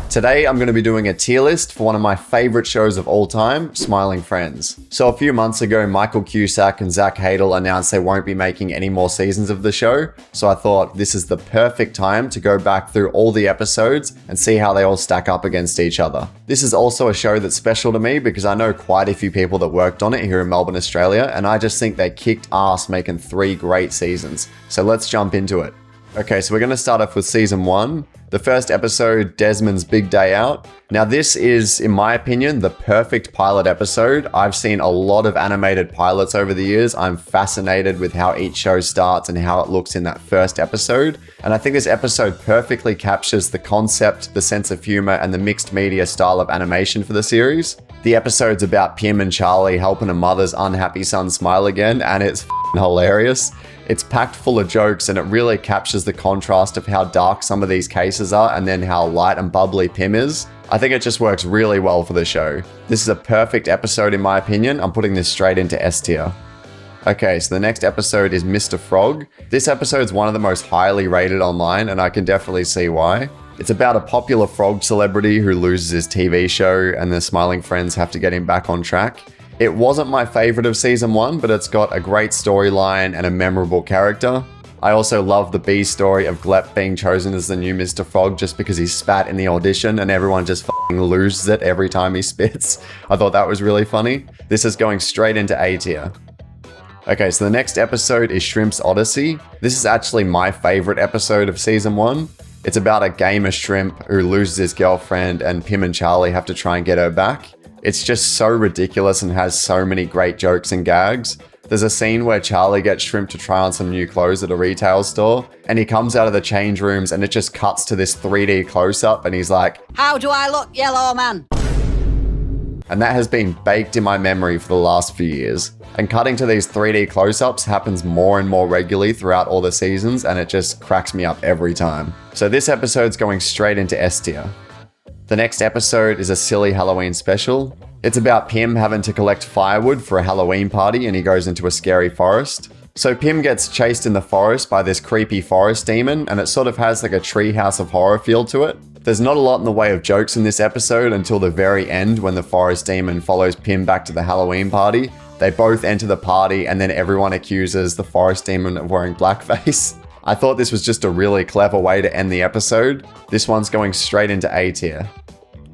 Today, I'm going to be doing a tier list for one of my favorite shows of all time, Smiling Friends. So a few months ago, Michael Cusack and Zach Hadel announced they won't be making any more seasons of the show. So I thought this is the perfect time to go back through all the episodes and see how they all stack up against each other. This is also a show that's special to me because I know quite a few people that worked on it here in Melbourne, Australia, and I just think they kicked ass making 3 great seasons. So let's jump into it. Okay, so we're going to start off with season 1. The first episode, Desmond's Big Day Out. Now this is, in my opinion, the perfect pilot episode. I've seen a lot of animated pilots over the years. I'm fascinated with how each show starts and how it looks in that first episode. And I think this episode perfectly captures the concept, the sense of humor, and the mixed media style of animation for the series. The episode's about Pim and Charlie helping a mother's unhappy son smile again, and it's hilarious. It's packed full of jokes and it really captures the contrast of how dark some of these cases are and then how light and bubbly Pim is. I think it just works really well for the show. This is a perfect episode in my opinion. I'm putting this straight into S tier. Okay, so the next episode is Mr. Frog. This episode's one of the most highly rated online and I can definitely see why. It's about a popular frog celebrity who loses his TV show and the Smiling Friends have to get him back on track. It wasn't my favorite of season 1, but it's got a great storyline and a memorable character. I also love the B story of Glep being chosen as the new Mr. Frog just because he spat in the audition and everyone just f***ing loses it every time he spits. I thought that was really funny. This is going straight into A tier. Okay, so the next episode is Shrimp's Odyssey. This is actually my favorite episode of season 1. It's about a gamer shrimp who loses his girlfriend and Pim and Charlie have to try and get her back. It's just so ridiculous and has so many great jokes and gags. There's a scene where Charlie gets Shrimp to try on some new clothes at a retail store and he comes out of the change rooms and it just cuts to this 3D close-up and he's like, "How do I look, yellow man?" And that has been baked in my memory for the last few years. And cutting to these 3D close-ups happens more and more regularly throughout all the seasons and it just cracks me up every time. So this episode's going straight into S tier. The next episode is a silly Halloween special. It's about Pim having to collect firewood for a Halloween party and he goes into a scary forest. So Pim gets chased in the forest by this creepy forest demon and it sort of has like a treehouse of horror feel to it. There's not a lot in the way of jokes in this episode until the very end when the forest demon follows Pim back to the Halloween party. They both enter the party and then everyone accuses the forest demon of wearing blackface. I thought this was just a really clever way to end the episode. This one's going straight into A tier.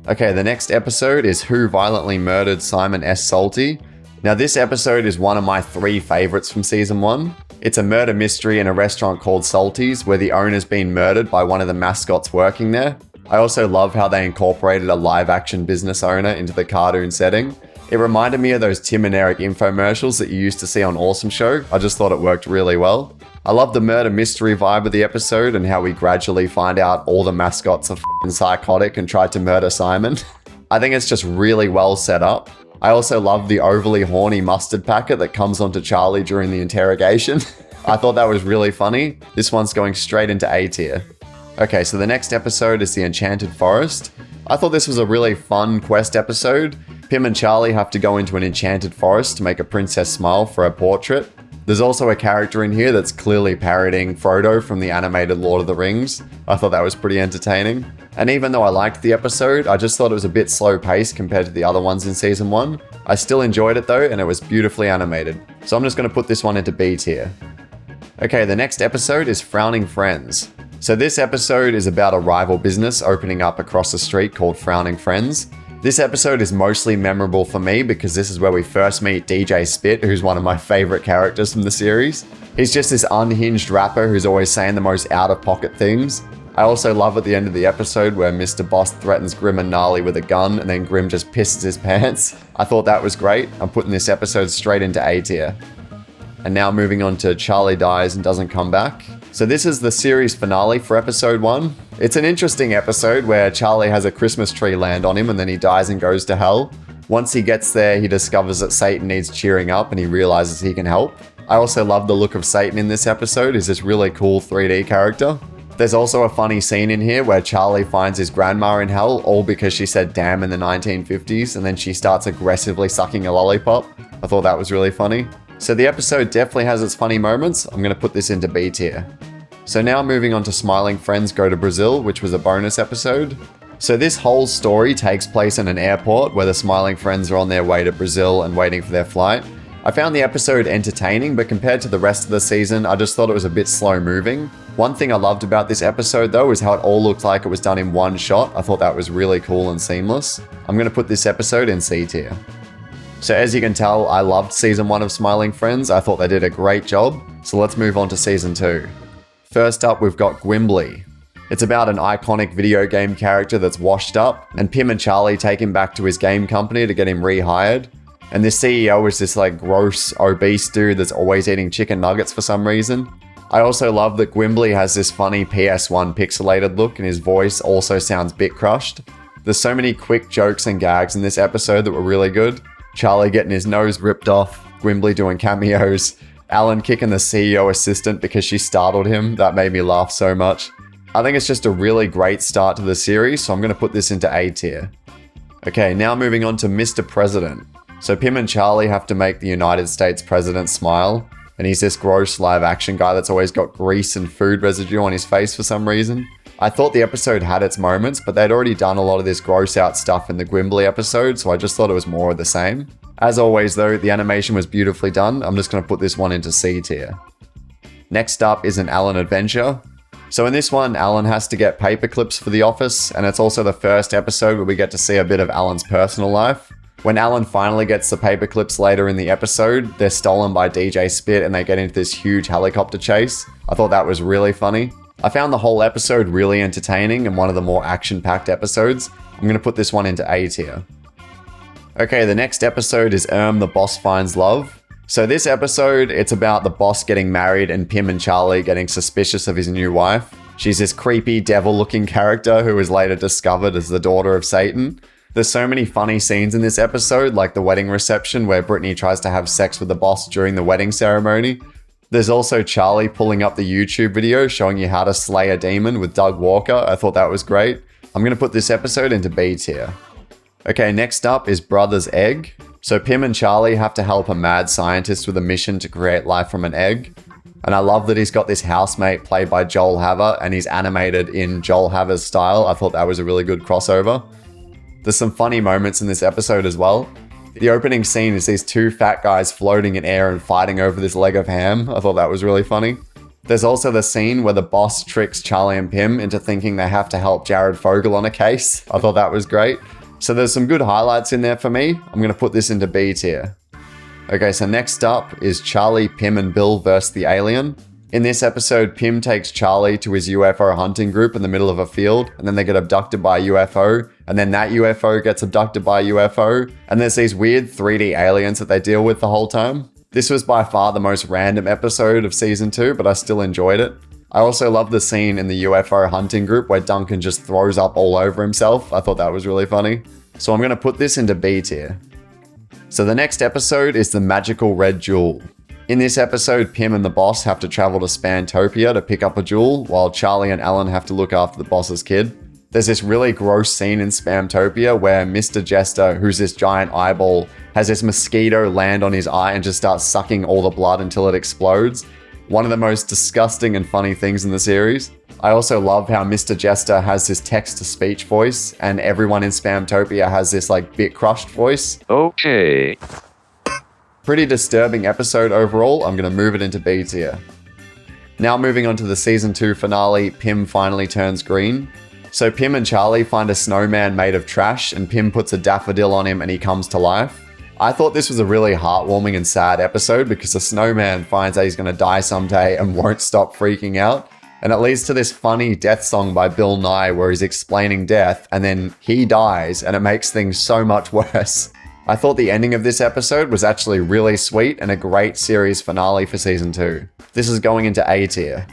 Okay, the next episode is Who Violently Murdered Simon S. Salty. Now this episode is one of my 3 favorites from season 1. It's a murder mystery in a restaurant called Salty's where the owner's been murdered by one of the mascots working there. I also love how they incorporated a live action business owner into the cartoon setting. It reminded me of those Tim and Eric infomercials that you used to see on Awesome Show. I just thought it worked really well. I love the murder mystery vibe of the episode and how we gradually find out all the mascots are f***ing psychotic and tried to murder Simon. I think it's just really well set up. I also love the overly horny mustard packet that comes onto Charlie during the interrogation. I thought that was really funny. This one's going straight into A tier. Okay, so the next episode is The Enchanted Forest. I thought this was a really fun quest episode. Pim and Charlie have to go into an enchanted forest to make a princess smile for her portrait. There's also a character in here that's clearly parodying Frodo from the animated Lord of the Rings. I thought that was pretty entertaining. And even though I liked the episode, I just thought it was a bit slow paced compared to the other ones in season 1. I still enjoyed it though, and it was beautifully animated. So I'm just going to put this one into B tier. Okay, the next episode is Frowning Friends. So this episode is about a rival business opening up across the street called Frowning Friends. This episode is mostly memorable for me because this is where we first meet DJ Spit, who's one of my favorite characters from the series. He's just this unhinged rapper who's always saying the most out-of-pocket things. I also love at the end of the episode where Mr. Boss threatens Grim and Gnarly with a gun and then Grim just pisses his pants. I thought that was great. I'm putting this episode straight into A tier. And now moving on to Charlie Dies and Doesn't Come Back. So this is the series finale for episode 1. It's an interesting episode where Charlie has a Christmas tree land on him and then he dies and goes to hell. Once he gets there, he discovers that Satan needs cheering up and he realizes he can help. I also love the look of Satan in this episode. He's this really cool 3D character. There's also a funny scene in here where Charlie finds his grandma in hell, all because she said damn in the 1950s, and then she starts aggressively sucking a lollipop. I thought that was really funny. So the episode definitely has its funny moments. I'm going to put this into B tier. So now moving on to Smiling Friends Go to Brazil, which was a bonus episode. So this whole story takes place in an airport where the smiling friends are on their way to Brazil and waiting for their flight. I found the episode entertaining, but compared to the rest of the season, I just thought it was a bit slow moving. One thing I loved about this episode though is how it all looked like it was done in one shot. I thought that was really cool and seamless. I'm going to put this episode in C tier. So as you can tell, I loved season 1 of Smiling Friends. I thought they did a great job. So let's move on to season 2. First up, we've got Gwimbly. It's about an iconic video game character that's washed up, and Pim and Charlie take him back to his game company to get him rehired. And this CEO is this like gross, obese dude that's always eating chicken nuggets for some reason. I also love that Gwimbly has this funny PS1 pixelated look, and his voice also sounds bit crushed. There's so many quick jokes and gags in this episode that were really good. Charlie getting his nose ripped off, Gwimbly doing cameos, Alan kicking the CEO assistant because she startled him. That made me laugh so much. I think it's just a really great start to the series, so I'm going to put this into A tier. Okay, now moving on to Mr. President. So Pim and Charlie have to make the United States president smile, and he's this gross live action guy that's always got grease and food residue on his face for some reason. I thought the episode had its moments, but they'd already done a lot of this gross out stuff in the Gwimbly episode, so I just thought it was more of the same. As always though, the animation was beautifully done. I'm just going to put this one into C tier. Next up is an Alan adventure. So in this one, Alan has to get paper clips for the office, and it's also the first episode where we get to see a bit of Alan's personal life. When Alan finally gets the paper clips later in the episode, they're stolen by DJ Spit and they get into this huge helicopter chase. I thought that was really funny. I found the whole episode really entertaining and one of the more action-packed episodes. I'm going to put this one into A tier. Okay, the next episode is The Boss Finds Love. So this episode, it's about the boss getting married and Pim and Charlie getting suspicious of his new wife. She's this creepy devil-looking character who is later discovered as the daughter of Satan. There's so many funny scenes in this episode, like the wedding reception where Brittany tries to have sex with the boss during the wedding ceremony. There's also Charlie pulling up the YouTube video showing you how to slay a demon with Doug Walker. I thought that was great. I'm going to put this episode into B tier. Okay, next up is Brother's Egg. So Pim and Charlie have to help a mad scientist with a mission to create life from an egg. And I love that he's got this housemate played by Joel Haver and he's animated in Joel Haver's style. I thought that was a really good crossover. There's some funny moments in this episode as well. The opening scene is these two fat guys floating in air and fighting over this leg of ham. I thought that was really funny. There's also the scene where the boss tricks Charlie and Pim into thinking they have to help Jared Fogle on a case. I thought that was great. So there's some good highlights in there for me. I'm going to put this into B tier. Okay, so next up is Charlie, Pim, and Bill vs. the Alien. In this episode, Pim takes Charlie to his UFO hunting group in the middle of a field, and then they get abducted by a UFO, and then that UFO gets abducted by a UFO, and there's these weird 3D aliens that they deal with the whole time. This was by far the most random episode of season 2, but I still enjoyed it. I also love the scene in the UFO hunting group where Duncan just throws up all over himself. I thought that was really funny. So I'm going to put this into B tier. So the next episode is the Magical Red Jewel. In this episode, Pim and the boss have to travel to Spantopia to pick up a jewel, while Charlie and Alan have to look after the boss's kid. There's this really gross scene in Spamtopia where Mr. Jester, who's this giant eyeball, has this mosquito land on his eye and just starts sucking all the blood until it explodes. One of the most disgusting and funny things in the series. I also love how Mr. Jester has this text-to-speech voice and everyone in Spamtopia has this like bit crushed voice. Okay. Pretty disturbing episode overall. I'm going to move it into B tier. Now moving on to the season 2 finale, Pim finally turns green. So Pim and Charlie find a snowman made of trash and Pim puts a daffodil on him and he comes to life. I thought this was a really heartwarming and sad episode because the snowman finds that he's going to die someday and won't stop freaking out. And it leads to this funny death song by Bill Nye where he's explaining death and then he dies and it makes things so much worse. I thought the ending of this episode was actually really sweet and a great series finale for season 2. This is going into A tier.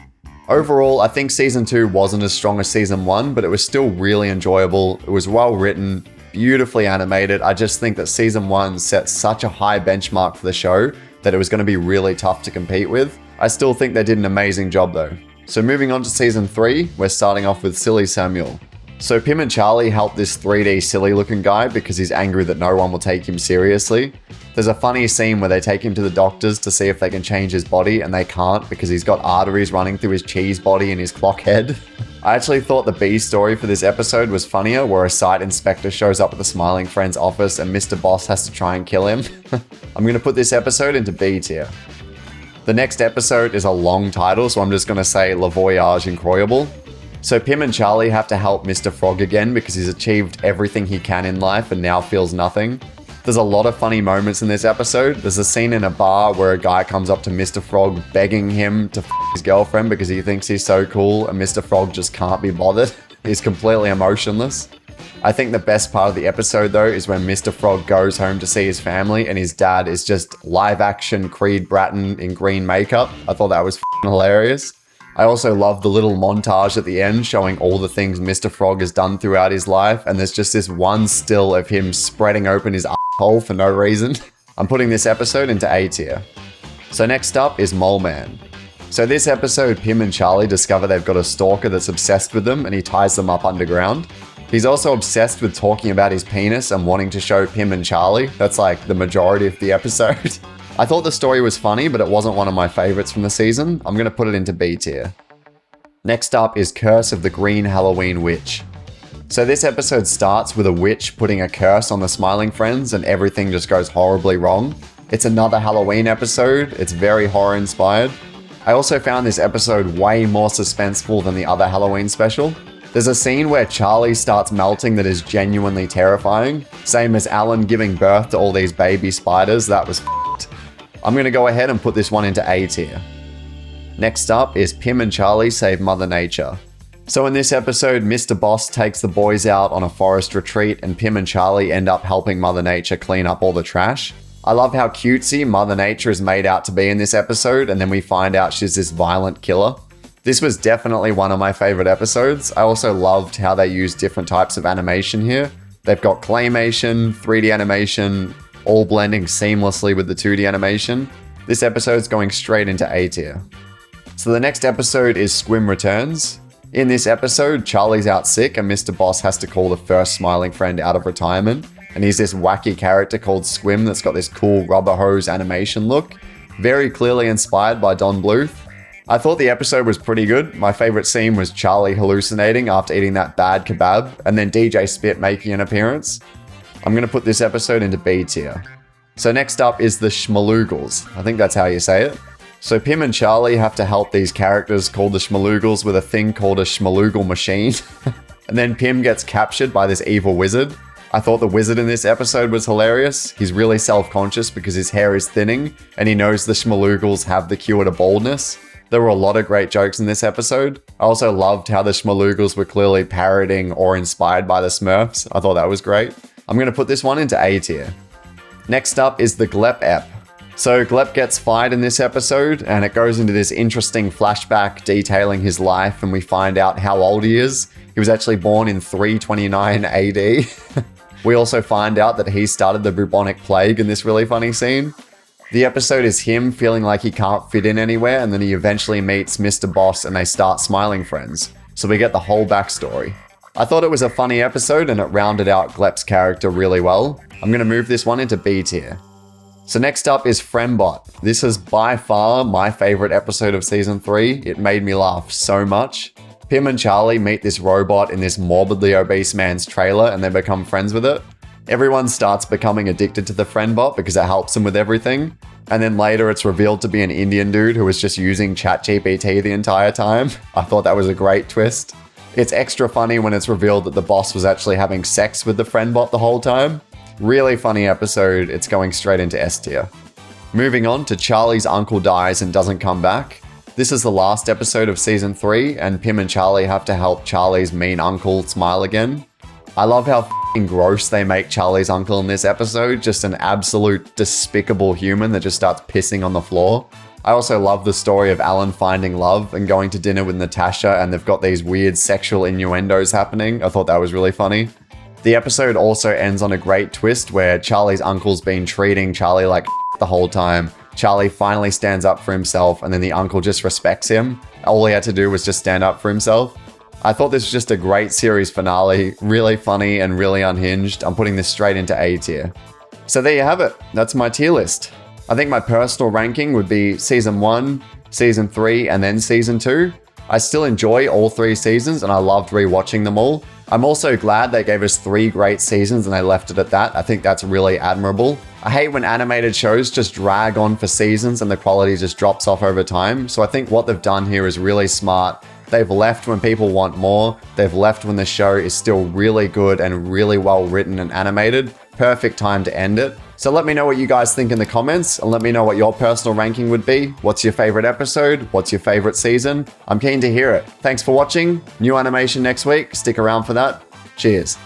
Overall, I think season 2 wasn't as strong as season 1, but it was still really enjoyable. It was well written, beautifully animated. I just think that season 1 set such a high benchmark for the show that it was going to be really tough to compete with. I still think they did an amazing job though. So moving on to season 3, we're starting off with Silly Samuel. So Pim and Charlie help this 3D silly looking guy because he's angry that no one will take him seriously. There's a funny scene where they take him to the doctors to see if they can change his body and they can't because he's got arteries running through his cheese body and his clock head. I actually thought the B story for this episode was funnier, where a site inspector shows up at the Smiling Friends office and Mr. Boss has to try and kill him. I'm going to put this episode into B tier. The next episode is a long title, so I'm just going to say Le Voyage Incroyable. So Pim and Charlie have to help Mr. Frog again because he's achieved everything he can in life and now feels nothing. There's a lot of funny moments in this episode. There's a scene in a bar where a guy comes up to Mr. Frog begging him to his girlfriend because he thinks he's so cool, and Mr. Frog just can't be bothered. He's completely emotionless. I think the best part of the episode though is when Mr. Frog goes home to see his family and his dad is just live action Creed Bratton in green makeup. I thought that was hilarious. I also love the little montage at the end showing all the things Mr. Frog has done throughout his life, and there's just this one still of him spreading open his hole for no reason. I'm putting this episode into A tier. So next up is Mole Man. So this episode, Pim and Charlie discover they've got a stalker that's obsessed with them and he ties them up underground. He's also obsessed with talking about his penis and wanting to show Pim and Charlie. That's like the majority of the episode. I thought the story was funny, but it wasn't one of my favorites from the season. I'm going to put it into B tier. Next up is Curse of the Green Halloween Witch. So this episode starts with a witch putting a curse on the Smiling Friends and everything just goes horribly wrong. It's another Halloween episode. It's very horror inspired. I also found this episode way more suspenseful than the other Halloween special. There's a scene where Charlie starts melting that is genuinely terrifying. Same as Alan giving birth to all these baby spiders. That was f***ed. I'm going to go ahead and put this one into A tier. Next up is Pim and Charlie Save Mother Nature. So in this episode, Mr. Boss takes the boys out on a forest retreat and Pim and Charlie end up helping Mother Nature clean up all the trash. I love how cutesy Mother Nature is made out to be in this episode, and then we find out she's this violent killer. This was definitely one of my favorite episodes. I also loved how they used different types of animation here. They've got claymation, 3D animation, all blending seamlessly with the 2D animation. This episode's going straight into A tier. So the next episode is Squim Returns. In this episode, Charlie's out sick and Mr. Boss has to call the first Smiling Friend out of retirement. And he's this wacky character called Squim that's got this cool rubber hose animation look. Very clearly inspired by Don Bluth. I thought the episode was pretty good. My favorite scene was Charlie hallucinating after eating that bad kebab, and then DJ Spit making an appearance. I'm going to put this episode into B tier. So next up is the Schmaloogles. I think that's how you say it. So Pim and Charlie have to help these characters called the Schmaloogles with a thing called a Schmaloogle machine. And then Pim gets captured by this evil wizard. I thought the wizard in this episode was hilarious. He's really self-conscious because his hair is thinning, and he knows the Schmaloogles have the cure to baldness. There were a lot of great jokes in this episode. I also loved how the Schmaloogles were clearly parodying or inspired by the Smurfs. I thought that was great. I'm going to put this one into A tier. Next up is the Glep ep. So Glep gets fired in this episode, and it goes into this interesting flashback detailing his life, and we find out how old he is. He was actually born in 329 AD. We also find out that he started the bubonic plague in this really funny scene. The episode is him feeling like he can't fit in anywhere, and then he eventually meets Mr. Boss and they start Smiling Friends. So we get the whole backstory. I thought it was a funny episode and it rounded out Glep's character really well. I'm going to move this one into B tier. So next up is Frembot. This is by far my favorite episode of season 3. It made me laugh so much. Pim and Charlie meet this robot in this morbidly obese man's trailer and they become friends with it. Everyone starts becoming addicted to the Friendbot because it helps them with everything. And then later it's revealed to be an Indian dude who was just using ChatGPT the entire time. I thought that was a great twist. It's extra funny when it's revealed that the boss was actually having sex with the Friendbot the whole time. Really funny episode. It's going straight into S tier. Moving on to Charlie's uncle dies and doesn't come back. This is the last episode of season 3 and Pim and Charlie have to help Charlie's mean uncle smile again. I love how gross they make Charlie's uncle in this episode, just an absolute despicable human that just starts pissing on the floor. I also love the story of Alan finding love and going to dinner with Natasha and they've got these weird sexual innuendos happening. I thought that was really funny. The episode also ends on a great twist where Charlie's uncle's been treating Charlie like the whole time. Charlie finally stands up for himself and then the uncle just respects him. All he had to do was just stand up for himself. I thought this was just a great series finale, really funny and really unhinged. I'm putting this straight into A tier. So there you have it. That's my tier list. I think my personal ranking would be season 1, season 3, and then season 2. I still enjoy all 3 seasons and I loved rewatching them all. I'm also glad they gave us 3 great seasons and they left it at that. I think that's really admirable. I hate when animated shows just drag on for seasons and the quality just drops off over time. So I think what they've done here is really smart. They've left when people want more. They've left when the show is still really good and really well written and animated. Perfect time to end it. So let me know what you guys think in the comments and let me know what your personal ranking would be. What's your favorite episode? What's your favorite season? I'm keen to hear it. Thanks for watching. New animation next week. Stick around for that. Cheers.